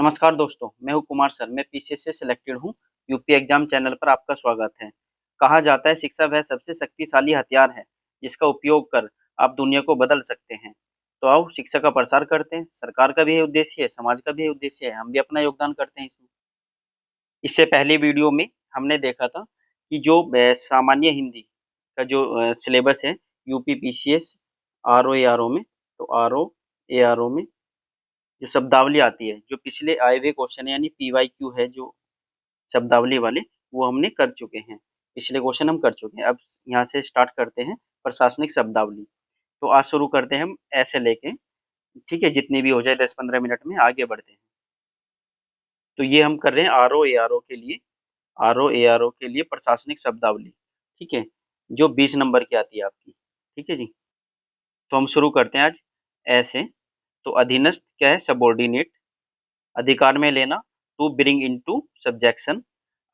नमस्कार दोस्तों, मैं हूँ कुमार सर। मैं पीसीएस से सिलेक्टेड हूँ। यूपी एग्जाम चैनल पर आपका स्वागत है। कहा जाता है शिक्षा वह सबसे शक्तिशाली हथियार है जिसका उपयोग कर आप दुनिया को बदल सकते हैं। तो आओ शिक्षा का प्रसार करते हैं। सरकार का भी यही उद्देश्य है, समाज का भी यही उद्देश्य है। हम भी अपना योगदान करते हैं इसमें। इससे पहले वीडियो में हमने देखा था कि जो सामान्य हिंदी का जो सिलेबस है यूपी पीसीएस आरओ ए आरओ में, तो आरओ ए आरओ में जो शब्दावली आती है, जो पिछले आए हुए क्वेश्चन यानी पीवाईक्यू है जो शब्दावली वाले, वो हमने कर चुके हैं। पिछले क्वेश्चन हम कर चुके हैं। अब यहाँ से स्टार्ट करते हैं प्रशासनिक शब्दावली। तो आज शुरू करते हैं हम ऐसे लेके, ठीक है, जितनी भी हो जाए 10-15 मिनट में आगे बढ़ते हैं। तो ये हम कर रहे हैं R O A R O के लिए, R O A R O के लिए प्रशासनिक शब्दावली, ठीक है, जो 20 नंबर की आती है आपकी। ठीक है जी। तो हम शुरू करते हैं आज ऐसे। तो अधीनस्थ क्या है? सबॉर्डिनेट। अधिकार में लेना, टू ब्रिंग इनटू सब्जेक्शन।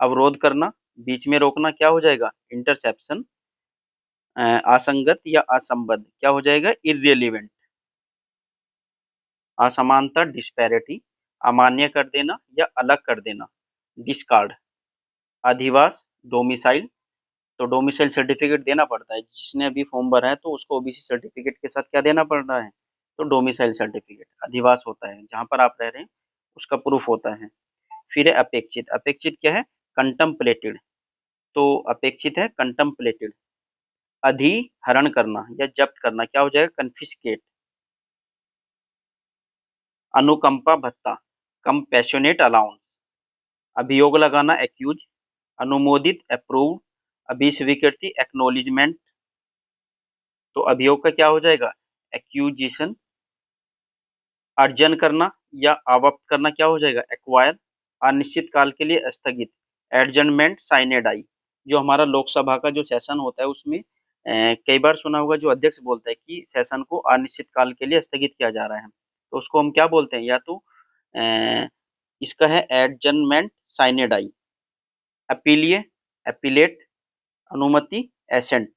अवरोध करना, बीच में रोकना, क्या हो जाएगा? इंटरसेप्शन। असंगत या असंबद्ध क्या हो जाएगा? इर्रेलीवेंट। असमानता, डिस्पैरिटी। अमान्य कर देना या अलग कर देना, डिस्कार्ड। अधिवास, डोमिसाइल। तो डोमिसाइल सर्टिफिकेट देना पड़ता है। जिसने अभी फॉर्म भरा है तो उसको ओबीसी सर्टिफिकेट के साथ क्या देना पड़ रहा है? तो डोमिसाइल सर्टिफिकेट। अधिवास होता है जहाँ पर आप रह रहे हैं, उसका प्रूफ होता है। फिर है अपेक्षित। अपेक्षित क्या है? कंटम्पलेटेड। तो अपेक्षित है कंटम्पलेटेड। अधिहरण करना या जब्त करना क्या हो जाएगा? कन्फिस्केट। अनुकंपा भत्ता, कंपैशनेट अलाउंस। अभियोग लगाना, एक्यूज। अनुमोदित, अप्रूव। अभिस्वीकृति, एक्नोलिजमेंट। तो अभियोग का क्या हो जाएगा? एक्यूजिशन। अर्जन करना या आवप्त करना क्या हो जाएगा? एक्वायर। अनिश्चित काल के लिए स्थगित, एडजर्नमेंट साइने डाई। जो हमारा लोकसभा का जो सेशन होता है उसमें कई बार सुना होगा, जो अध्यक्ष बोलता है कि सेशन को अनिश्चित काल के लिए स्थगित किया जा रहा है, तो उसको हम क्या बोलते हैं? या तो अ, इसका है एडजर्नमेंट साइने डाई। अपीलिए, अपीलेट। अनुमति, एसेंट।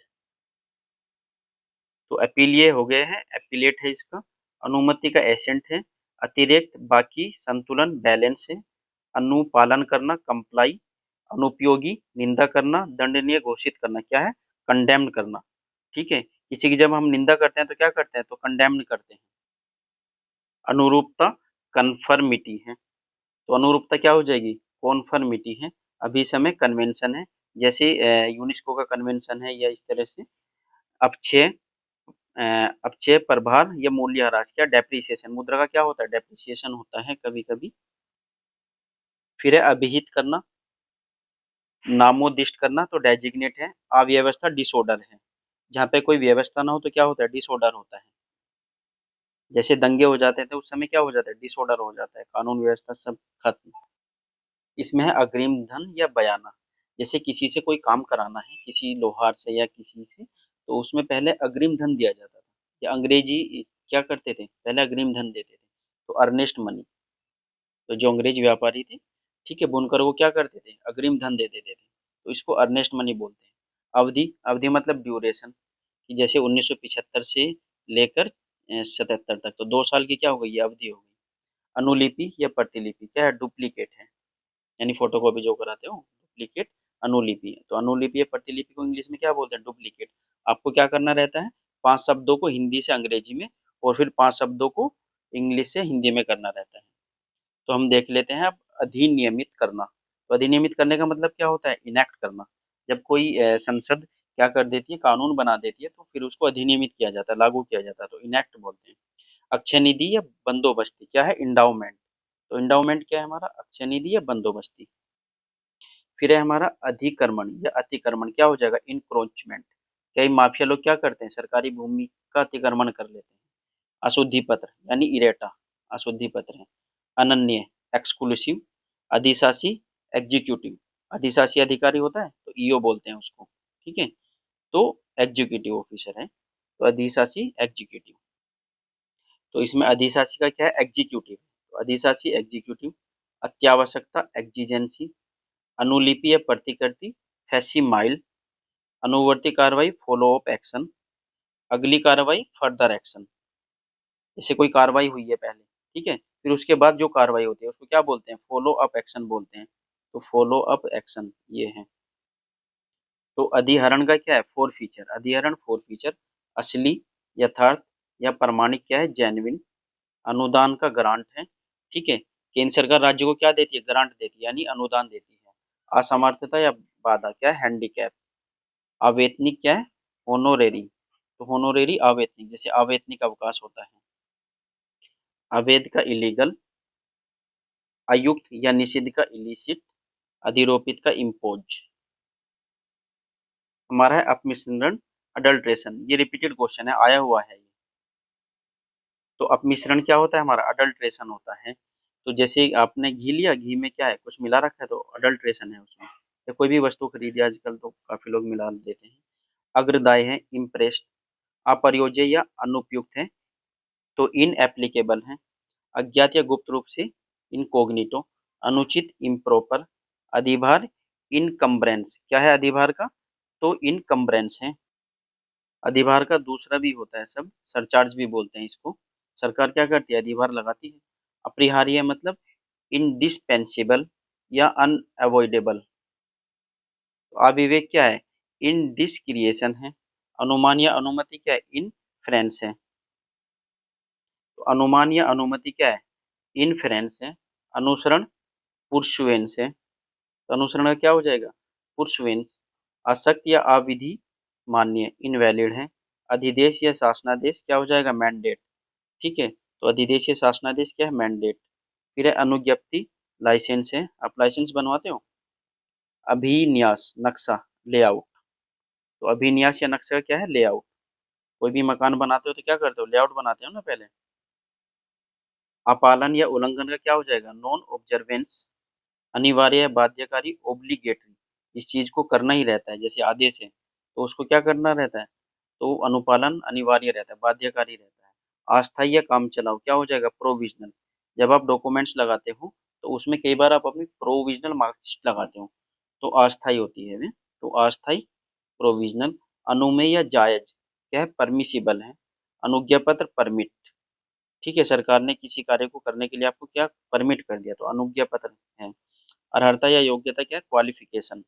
तो अपीलिए हो गए हैं, अपीलेट है इसका। अनुमति का एसेंट है। अतिरिक्त, बाकी, संतुलन, बैलेंस है। अनुपालन करना, कंप्लाई। अनुपयोगी, निंदा करना। दंडनीय घोषित करना क्या है? कंडेम्ड करना। ठीक है। किसी की जब हम निंदा करते हैं तो क्या करते हैं? तो कंडेम्ड करते हैं। अनुरूपता, कन्फर्मिटी है। तो अनुरूपता क्या हो जाएगी? कॉन्फर्मिटी है। अभी समय कन्वेंशन है, जैसे यूनेस्को का कन्वेंशन है, या इस तरह से। अपक्षय, अपक्षय, प्रभार या मूल्यह्रास क्या? डेप्रिसिएशन। मुद्रा का क्या होता है? डेप्रिसिएशन होता है कभी कभी। फिर है अभिहित करना, नामोदिष्ट करना, तो डेजिग्नेट है। अव्यवस्था, डिसऑर्डर है। जहाँ पे कोई व्यवस्था ना हो तो क्या होता है? डिसऑर्डर होता है। जैसे दंगे हो जाते थे उस समय क्या हो जाता है? डिसऑर्डर हो जाता है, कानून व्यवस्था सब खत्म। इसमें है अग्रिम धन या बयाना। जैसे किसी से कोई काम कराना है, किसी लोहार से या किसी से, तो उसमें पहले अग्रिम धन दिया जाता था। या अंग्रेजी क्या करते थे? पहले अग्रिम धन देते थे, तो अर्नेस्ट मनी। तो जो अंग्रेज व्यापारी थे, ठीक है, बुनकर, वो क्या करते थे? अग्रिम धन दे देते थे, तो इसको अर्नेस्ट मनी बोलते हैं। अवधि, अवधि मतलब ड्यूरेशन, कि जैसे 1975 से लेकर 77 तक, तो 2 साल की क्या हो गई? ये अवधि हो गई। अनुलिपि या प्रतिलिपि क्या है? डुप्लीकेट है, यानी फोटोकॉपी जो कराते हो, डुप्लीकेट। अनुलिपि है। तो अनुलिपि या प्रतिलिपि को इंग्लिश में क्या बोलते हैं? डुप्लीकेट। आपको क्या करना रहता है? 5 शब्दों को हिंदी से अंग्रेजी में, और फिर 5 शब्दों को इंग्लिश से हिंदी में करना रहता है। तो हम देख लेते हैं अब अधिनियमित करना। तो अधिनियमित करने का मतलब क्या होता है? इनेक्ट करना। जब कोई संसद क्या कर देती है? कानून बना देती है, तो फिर उसको अधिनियमित किया जाता है, लागू किया जाता है, तो इनेक्ट बोलते हैं। अक्षय निधि या बंदोबस्ती क्या है? इंडाउमेंट। तो इंडाउमेंट क्या है हमारा? अक्षय निधि या बंदोबस्ती। फिर है हमारा अधिक्रमण या अतिक्रमण, क्या हो जाएगा? इनक्रोचमेंट। कई माफिया लोग क्या करते हैं? सरकारी भूमि का अतिक्रमण कर लेते हैं। अशुद्धि पत्र यानी इरेटा, अशुद्धि पत्र है। अनन्य, एक्सक्लूसिव। अधिशासी, एग्जीक्यूटिव। अधिशासी अधिकारी होता है तो ईओ बोलते हैं उसको, ठीक है। तो एग्जीक्यूटिव ऑफिसर है, तो अधिशासी, एग्जीक्यूटिव। तो इसमें अधिशासी का क्या है? एग्जीक्यूटिव। तो अधिशासी, एग्जीक्यूटिव। अत्यावश्यकता, एक्जिजेंसी। अनुलिपि या प्रतिकृति, फैसिमाइल। अनुवर्ती कार्रवाई, फॉलो अप एक्शन। अगली कार्रवाई, फर्दर एक्शन। जैसे कोई कार्रवाई हुई है पहले, ठीक है। फिर उसके बाद जो कार्रवाई होती है उसको क्या बोलते हैं, फॉलो अप एक्शन बोलते हैं। तो फॉलो अप एक्शन ये है। तो अधिहरण का क्या है, फोर फीचर, अधिहरण फोर फीचर, असली, यथार्थ या प्रमाणिक क्या है, जेन्युइन, अनुदान का ग्रांट है, ठीक है। केंद्र सरकार राज्य को क्या देती है, ग्रांट देती है यानी अनुदान देती है। असमर्थता या बाधा क्या है, हैंडीकैप। अवेतनिक क्या है, होनोरेरी, तो होनोरेरी अवेतनिक, जैसे अवेतनिक अवकाश होता है। अवैध का इलीगल, अयुक्त या निषिद्ध का इलिसिट, अधिरोपित का इम्पोज। हमारा है अपमिश्रण, अडल्ट्रेशन, ये रिपीटेड क्वेश्चन है, आया हुआ है ये। तो अपमिश्रण क्या होता है, हमारा अडल्ट्रेशन होता है। तो जैसे आपने घी लिया, घी में क्या है, कुछ मिला रखा है तो अडल्ट्रेशन है उसमें। या कोई भी वस्तु खरीदी आजकल तो काफी लोग मिला देते हैं। अग्रदाय है, इम्प्रेस्ड, अप्रयोज्य या अनुपयुक्त है तो इन एप्लीकेबल है। अज्ञात या गुप्त रूप से, इनकोग्निटो, अनुचित, इम्प्रॉपर, अधिभार, इनकम्ब्रेंस, क्या है अधिभार का, तो इनकम्ब्रेंस है। अधिभार का दूसरा भी होता है सब, सरचार्ज भी बोलते हैं इसको। सरकार क्या करती है, अधिभार लगाती है। अपरिहार्य मतलब इनडिस्पेंसेबल या अनअवॉइडेबल। तो अविवेक क्या है, इनडिस्क्रिएशन है। अनुमान या अनुमति क्या है, इनफ्रेंस है। तो अनुमान या अनुमति क्या है, इनफ्रेंस है। अनुसरण, पुर्सुएंस है। तो अनुसरण का क्या हो जाएगा, पुर्सुएंस। असक्त या अविधि मान्य, इनवैलिड है। अधिदेश या शासनादेश क्या हो जाएगा, मैंडेट, ठीक है। तो अधिदेश या शासनादेश क्या है, मैंडेट। फिर है अनुज्ञप्ति, लाइसेंस है, आप लाइसेंस बनवाते हो। अभिन्यास, नक्शा, लेआउट। तो अभिन्यास या नक्शा क्या है, लेआउट। कोई भी मकान बनाते हो तो क्या करते हो, लेआउट बनाते हो ना पहले। अपालन या उल्लंघन का क्या हो जाएगा, नॉन ऑब्जर्वेंस। अनिवार्य या बाध्यकारी, ओब्लिगेटरी, इस चीज को करना ही रहता है, जैसे आदेश है तो उसको क्या करना रहता है, तो अनुपालन अनिवार्य रहता है, बाध्यकारी रहता है। अस्थायी या काम चलाओ क्या हो जाएगा, प्रोविजनल। जब आप डॉक्यूमेंट्स लगाते हो तो उसमें कई बार आप अपनी प्रोविजनल मार्कशीट लगाते हो, तो अस्थायी होती है वे। तो अस्थायी, प्रोविजनल। अनुमेय या जायज क्या है, परमिसिबल है। अनुज्ञा पत्र, परमिट, ठीक है, सरकार ने किसी कार्य को करने के लिए आपको क्या परमिट कर दिया तो अनुज्ञा पत्र है। अर्हता या योग्यता क्या है, क्वालिफिकेशन,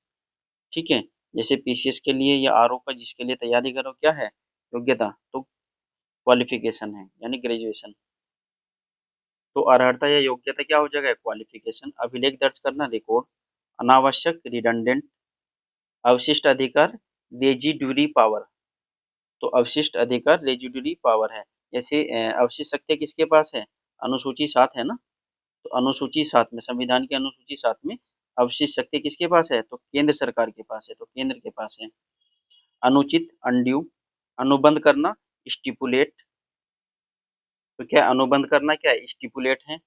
ठीक है। जैसे पीसीएस के लिए या आरओ का जिसके लिए तैयारी करो क्या है, योग्यता, तो क्वालिफिकेशन है यानी ग्रेजुएशन। तो अर्हता या योग्यता क्या हो जाएगा, क्वालिफिकेशन। अभिलेख दर्ज करना, रिकॉर्ड। अनावश्यक, रिडंडेंट। अवशिष्ट अधिकार, रेजिडुरी पावर। तो अवशिष्ट अधिकार रेजिडुरी पावर है। जैसे अवशिष्ट शक्ति किसके पास है, अनुसूची 7 है ना। तो अनुसूची 7 में, संविधान की अनुसूची 7 में अवशिष्ट शक्ति किसके पास है, तो केंद्र सरकार के पास है, तो केंद्र के पास है। अनुचित, अनड्यू। अनुबंध करना, स्टिपुलेट। तो क्या अनुबंध करना क्या है, स्टिपुलेट है।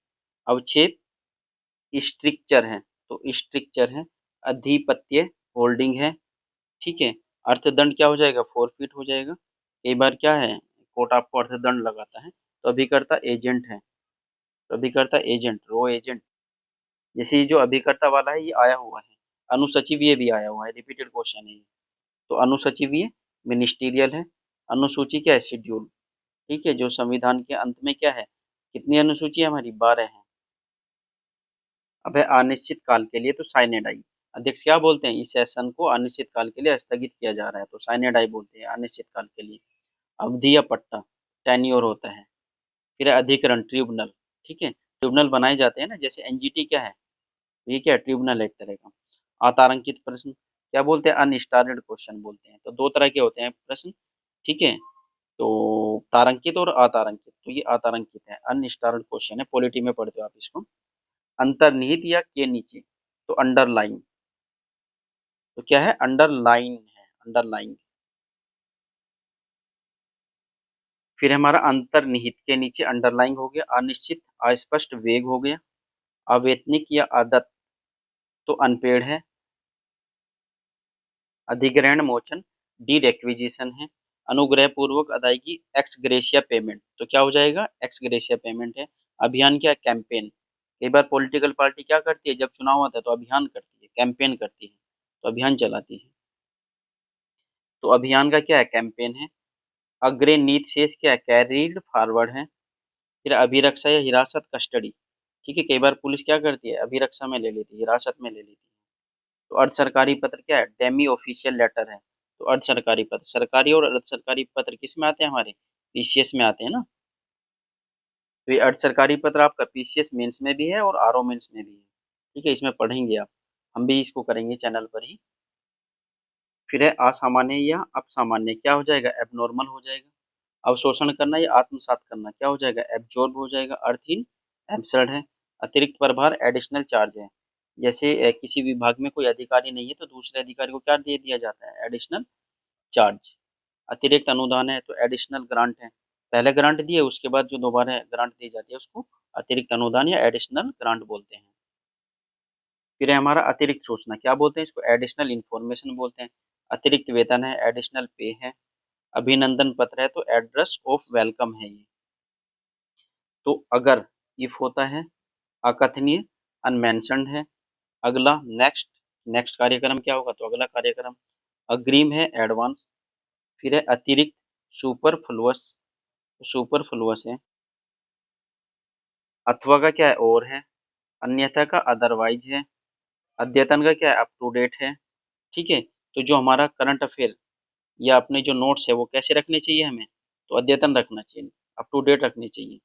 अवक्षेप, स्ट्रिक्चर है, तो स्ट्रिक्चर है। अधिपत्य, होल्डिंग है, ठीक है। अर्थदंड क्या हो जाएगा, फोरफिट हो जाएगा। कई बार क्या है, कोर्ट आपको अर्थदंड लगाता है। तो अभिकर्ता एजेंट है, तो अभिकर्ता एजेंट, रो एजेंट। जैसे ये जो अभिकर्ता वाला है ये आया हुआ है। अनुसचिवीय भी आया हुआ है, रिपीटेड क्वेश्चन है ये। तो अनुसचिवीय मिनिस्टीरियल है। अनुसूची क्या है, शेड्यूल, ठीक है। जो संविधान के अंत में क्या है, कितनी अनुसूची है हमारी, 12 है। अब है अनिश्चित काल के लिए, तो साइनेडाई। अध्यक्ष क्या बोलते हैं, इस सेशन को अनिश्चित काल के लिए स्थगित किया जा रहा है, तो साइनेडाई बोलते हैं अनिश्चित काल के लिए। अवधि या पट्टा, टेन्योर होता है। फिर है अधिकरण, ट्रिब्यूनल, ठीक है। ट्रिब्यूनल बनाए जाते हैं ना, जैसे एनजीटी क्या है, ये क्या है, ट्रिब्यूनल एक तरह का। अतारांकित प्रश्न क्या बोलते हैं, अनस्टार्टेड क्वेश्चन बोलते हैं। तो दो तरह के होते हैं प्रश्न, ठीक है। तो तारांकित और अतारांकित, तो ये अतारांकित है, अनस्टार्टेड क्वेश्चन है, पॉलिटी में पढ़ते हो आप इसको। अंतर्निहित या के नीचे, तो अंडरलाइन, तो क्या है, अंडरलाइन है, अंडरलाइन। फिर हमारा अंतर्निहित के नीचे अंडरलाइन हो गया। अनिश्चित, अस्पष्ट, वेग हो गया। अवेतनिक या आदत, तो अनपेड है। अधिग्रहण मोचन, डी रेक्विजिशन है। अनुग्रह पूर्वक अदायगी, एक्स ग्रेशिया पेमेंट, तो क्या हो जाएगा, एक्स ग्रेशिया पेमेंट है। अभियान क्या है, कैंपेन। कई बार पॉलिटिकल पार्टी क्या करती है, जब चुनाव होता है तो अभियान करती है, कैंपेन करती है, तो अभियान चलाती है। तो अभियान का क्या है, कैंपेन है। अग्रे नीत शेष क्या है, कैरीड फॉरवर्ड है। फिर अभिरक्षा या हिरासत, कस्टडी। ठीक है, कई बार पुलिस क्या करती है, अभिरक्षा में ले लेती है, हिरासत में ले लेती है। तो अर्ध सरकारी पत्र क्या है, डेमी ऑफिशियल लेटर है। तो अर्ध सरकारी पत्र, सरकारी और अर्ध सरकारी पत्र किस में आते हैं, हमारे पीसीएस में आते हैं ना। तो ये अर्ध सरकारी पत्र आपका पीसीएस मेंस में भी है और आरओ मेंस में भी है। ठीक है, इसमें पढ़ेंगे आप, हम भी इसको करेंगे चैनल पर ही। फिर है असामान्य या अपसामान्य, क्या हो जाएगा, एबनॉर्मल हो जाएगा। अवशोषण करना या आत्मसात करना, क्या हो जाएगा, एब्जॉर्ब हो जाएगा। अर्थहीन, एब्सर्ड है। अतिरिक्त प्रभार, एडिशनल चार्ज है। जैसे किसी विभाग में कोई अधिकारी नहीं है तो दूसरे अधिकारी को क्या दे दिया जाता है, एडिशनल चार्ज। अतिरिक्त अनुदान है तो एडिशनल ग्रांट है। पहले ग्रांट दिए, उसके बाद जो दोबारा ग्रांट दी जाती है उसको अतिरिक्त अनुदान या एडिशनल ग्रांट बोलते हैं। फिर है हमारा अतिरिक्त सूचना, क्या बोलते हैं इसको, एडिशनल इंफॉर्मेशन बोलते हैं। अतिरिक्त वेतन है, एडिशनल पे है। अभिनंदन पत्र है तो एड्रेस ऑफ वेलकम है ये। तो अगर इफ होता है, अकथनीय, अनमेंशन्ड है। अगला नेक्स्ट, नेक्स्ट कार्यक्रम क्या होगा, तो अगला कार्यक्रम अग्रिम है, एडवांस। फिर है अतिरिक्त, सुपरफ्लुअस, सुपरफ्लुअस है। अथवा का क्या है, और है। अन्यथा का अदरवाइज है। अद्यतन का क्या है, अप टू डेट है। ठीक है, तो जो हमारा करंट अफेयर या अपने जो नोट्स है वो कैसे रखने चाहिए हमें, तो अद्यतन रखना चाहिए, अप टू डेट रखने चाहिए।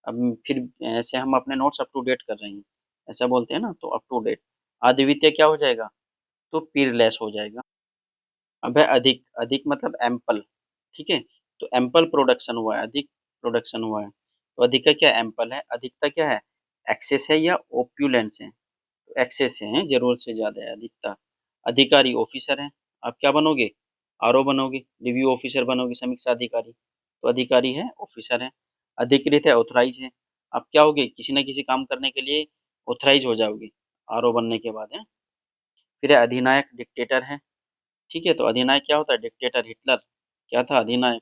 अब फिर ऐसे हम अपने नोट्स अप टू डेट कर रहे हैं, ऐसा बोलते हैं ना, तो अप टू डेट। अद्वितीय क्या हो जाएगा, तो पीरलेस हो जाएगा। अब है अधिक, अधिक मतलब एम्पल। ठीक है, तो एम्पल प्रोडक्शन हुआ है, अधिक प्रोडक्शन हुआ है। तो अधिक का क्या है, एम्पल है। अधिकता क्या है, एक्सेस है या ओप्यूलेंस है, तो एक्सेस है, जरूरत से ज्यादा है अधिकता। अधिकारी, ऑफिसर है। आप क्या बनोगे, आरओ बनोगे, रिव्यू ऑफिसर बनोगे, समीक्षा अधिकारी। तो अधिकारी है, ऑफिसर है। अधिकृत है, ऑथराइज है। आप क्या होगे, किसी न किसी काम करने के लिए ऑथराइज हो जाओगे आरओ बनने के बाद है। फिर है अधिनायक, डिक्टेटर है। ठीक है, तो अधिनायक क्या होता है, डिक्टेटर, हिटलर क्या था, अधिनायक।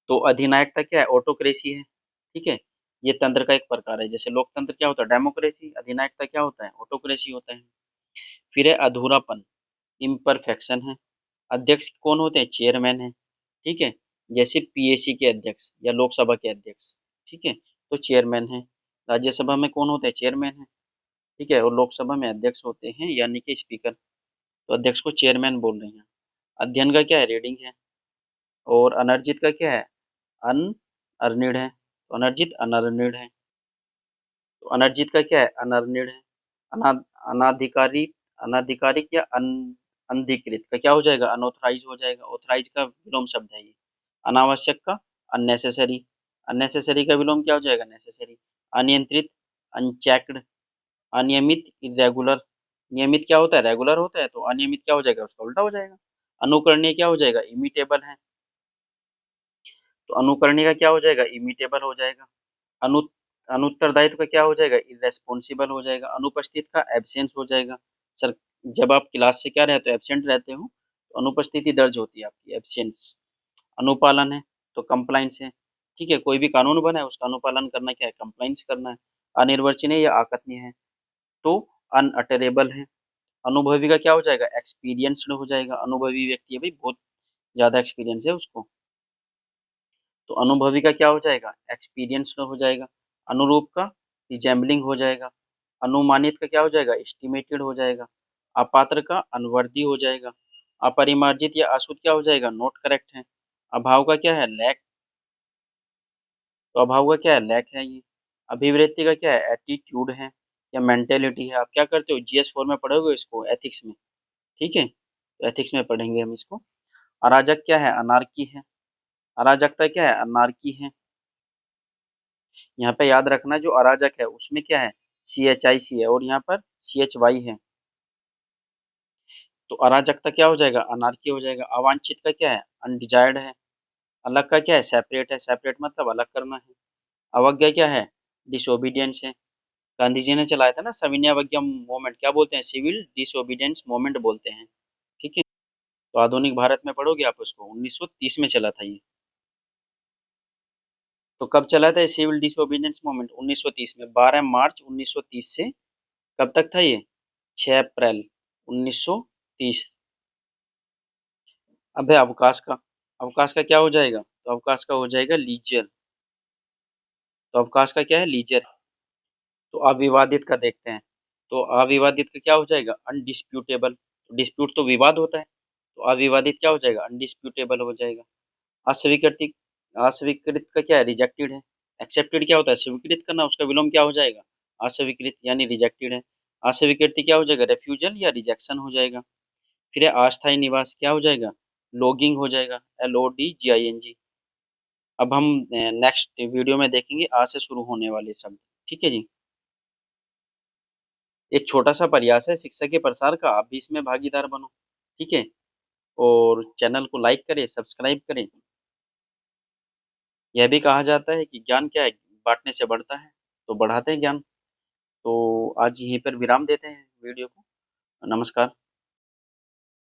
तो अधिनायकता क्या है, ऑटोक्रेसी है। ठीक है, ये तंत्र का एक प्रकार है। जैसे लोकतंत्र क्या होता है, डेमोक्रेसी। अधिनायकता क्या होता है, ऑटोक्रेसी होता है। फिर है अधूरापन, इम्परफेक्शन है। अध्यक्ष कौन होते हैं, चेयरमैन है। ठीक है, जैसे पीएसी के अध्यक्ष या लोकसभा के अध्यक्ष। ठीक है, तो चेयरमैन है। राज्यसभा में कौन होते हैं, चेयरमैन है। ठीक है, और लोकसभा में अध्यक्ष होते हैं यानी कि स्पीकर। तो अध्यक्ष को चेयरमैन बोल रहे हैं। अध्ययन का क्या है, रीडिंग है। और अनर्जित का क्या है, अनअर्निड है। तो अनर्जित, अनअर्निड है। तो अनर्जित का क्या है, अनअर्निड है। अना अनाधिकारी, अनाधिकारिक या अनधिकृत का क्या हो जाएगा, अनऑथराइज हो जाएगा। ऑथराइज का विलोम शब्द है ये। अनावश्यक का अननेसेसरी, अननेसेसरी का विलोम क्या हो जाएगा, नेसेसरी। अनियंत्रित, अनचेक्ड। अनियमित, इरेगुलर। नियमित क्या होता है, रेगुलर होता है, तो अनियमित क्या हो जाएगा, उसका उल्टा हो जाएगा। अनुकरणीय क्या हो जाएगा, इमिटेबल है। तो अनुकरणीय का क्या हो जाएगा, इमिटेबल हो जाएगा। अनु अनुत्तरदायित्व का क्या हो जाएगा, इरेस्पॉन्सिबल हो जाएगा। अनुपस्थित का एब्सेंस हो जाएगा। सर, जब आप क्लास से क्या रहते हो, एब्सेंट रहते हो, तो अनुपस्थिति दर्ज होती है आपकी, एब्सेंस। अनुपालन है तो कंप्लाइंस है। ठीक है, कोई भी कानून बना है उसका अनुपालन करना क्या है, कंप्लाइंस करना है। अनिर्वचनीय या आकथनीय है तो अनअटरेबल है। अनुभवी का क्या हो जाएगा, एक्सपीरियंस्ड हो जाएगा। अनुभवी व्यक्ति है भाई, बहुत ज्यादा एक्सपीरियंस है उसको, तो अनुभवी का क्या हो जाएगा, एक्सपीरियंस्ड हो जाएगा। अनुरूप का रिजेम्बलिंग हो जाएगा। अनुमानित का क्या हो जाएगा, एस्टिमेटेड हो जाएगा। अपात्र का अनवर्दी हो जाएगा। अपरिमार्जित या अशुद्ध क्या हो जाएगा, नॉट करेक्ट है। अभाव का क्या है, लैक। तो अभाव का क्या है, लैक है ये। अभिवृत्ति का क्या है, एटीट्यूड है या मेंटेलिटी है। आप क्या करते हो, जीएस 4 में पढ़ोगे इसको, एथिक्स में। ठीक है, तो एथिक्स में पढ़ेंगे हम इसको। अराजक क्या है, अनार्की है। अराजकता क्या है, अनार्की है। यहाँ पे याद रखना जो अराजक है उसमें क्या है, CHIC है, और यहाँ पर CHY है। तो अराजकता क्या हो जाएगा, अनार्की हो जाएगा। अवांछित का क्या है, अनडिजायर्ड है। अलग का क्या है, सेपरेट है। सेपरेट मतलब अलग करना है। अवज्ञा क्या है, डिसोबीडियंस है। गांधी जी ने चलाया था ना सविनय अवज्ञा मूवमेंट, क्या बोलते हैं, सिविल डिसोबीडियंस मूवमेंट बोलते हैं। ठीक है, तो आधुनिक भारत में पढ़ोगे आप उसको, 1930 में चला था ये। तो कब चला था ये सिविल डिसोबीडियंस मूवमेंट, 1930 में, 12 मार्च 1930 से कब तक था ये, 6 अप्रैल 1930। अब है अवकाश का, अवकाश का क्या हो जाएगा, तो अवकाश का हो जाएगा लीजर। तो अवकाश का क्या है? लीजर है। तो अविवादित का देखते हैं। तो अविवादित का क्या हो जाएगा? अनडिस्प्यूटेबल। डिस्प्यूट तो विवाद होता है, तो अविवादित क्या हो जाएगा? अनडिस्प्यूटेबल हो जाएगा। अस्वीकृति, अस्वीकृत का क्या है? रिजेक्टेड है। एक्सेप्टेड क्या होता है? स्वीकृत करना, उसका विलोम क्या हो जाएगा? अस्वीकृत यानी रिजेक्टेड है। अस्वीकृति क्या हो जाएगा? रेफ्यूजल या रिजेक्शन हो जाएगा। फिर है अस्थायी निवास, क्या हो जाएगा? लॉगिंग हो जाएगा, LODGING। अब हम नेक्स्ट वीडियो में देखेंगे आ से शुरू होने वाले शब्द। ठीक है जी। एक छोटा सा प्रयास है शिक्षा के प्रसार का, आप भी इसमें भागीदार बनो। ठीक है। और चैनल को लाइक करें, सब्सक्राइब करें। यह भी कहा जाता है कि ज्ञान क्या है? बांटने से बढ़ता है, तो बढ़ाते हैं ज्ञान। तो आज यहीं पर विराम देते हैं वीडियो को। नमस्कार।